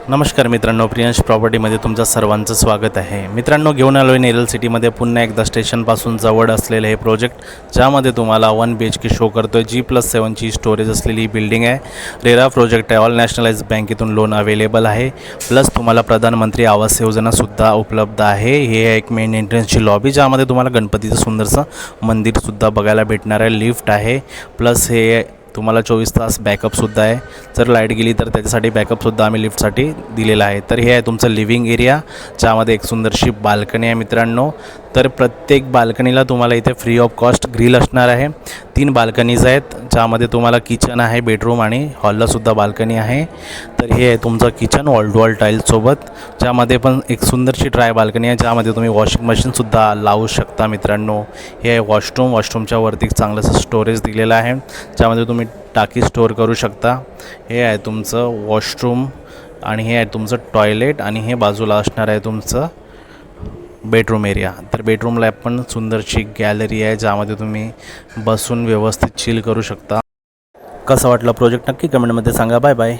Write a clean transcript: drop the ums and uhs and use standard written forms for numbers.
नमस्कार मित्रांनो, प्रियांश प्रॉपर्टीमध्ये तुमचं सर्वांचं स्वागत आहे. मित्रांनो, घेऊन आलो आहे नेरळ सिटीमध्ये पुन्हा एकदा स्टेशनपासून जवळ असलेलं हे प्रोजेक्ट, ज्यामध्ये तुम्हाला 1 BHK शो करतो आहे. G+7ची स्टोरेज असलेली ही बिल्डिंग आहे. रेरा प्रोजेक्ट आहे. ऑल नॅशनलाइज बँकेतून लोन अवेलेबल आहे. प्लस तुम्हाला प्रधानमंत्री आवास योजनासुद्धा उपलब्ध आहे. हे एक मेन एंट्रन्सची लॉबी, ज्यामध्ये तुम्हाला गणपतीचं सुंदरसं मंदिरसुद्धा बघायला भेटणार आहे. लिफ्ट आहे. प्लस हे तुम्हाला 24 तास बॅकअपसुद्धा आहे. जर लाईट गेली तर त्याच्यासाठी बॅकअपसुद्धा आम्ही लिफ्टसाठी दिलेला आहे. तर हे आहे तुमचं लिव्हिंग एरिया, ज्यामध्ये एक सुंदरशी बाल्कनी आहे मित्रांनो. तर प्रत्येक बाल्कनीला तुम्हाला इथे फ्री ऑफ कॉस्ट ग्रिल असणार आहे. 3 बाल्कनीज आहेत, ज्यामध्ये तुम्हाला किचन आहे, बेडरूम आणि हॉललासुद्धा बाल्कनी आहे. तर हे आहे तुमचं किचन वॉल टू वॉल टाईल्ससोबत, ज्यामध्ये पण एक सुंदरशी ड्राय बाल्कनी आहे, ज्यामध्ये तुम्ही वॉशिंग मशीनसुद्धा लावू शकता मित्रांनो. हे आहे वॉशरूमच्या वरती चांगलंसं स्टोरेज दिलेलं आहे, ज्यामध्ये तुम्ही टाकी स्टोअर करू शकता. हे आहे तुमचं वॉशरूम आणि हे आहे तुमचं टॉयलेट आणि हे बाजूला असणार आहे तुमचं बेडरूम एरिया. तर बेडरूमला पण सुंदरशी गॅलरी आहे, ज्यामध्ये तुम्ही बसून व्यवस्थित चिल करू शकता. कसं वाटलं प्रोजेक्ट नक्की कमेंटमध्ये सांगा. Bye bye.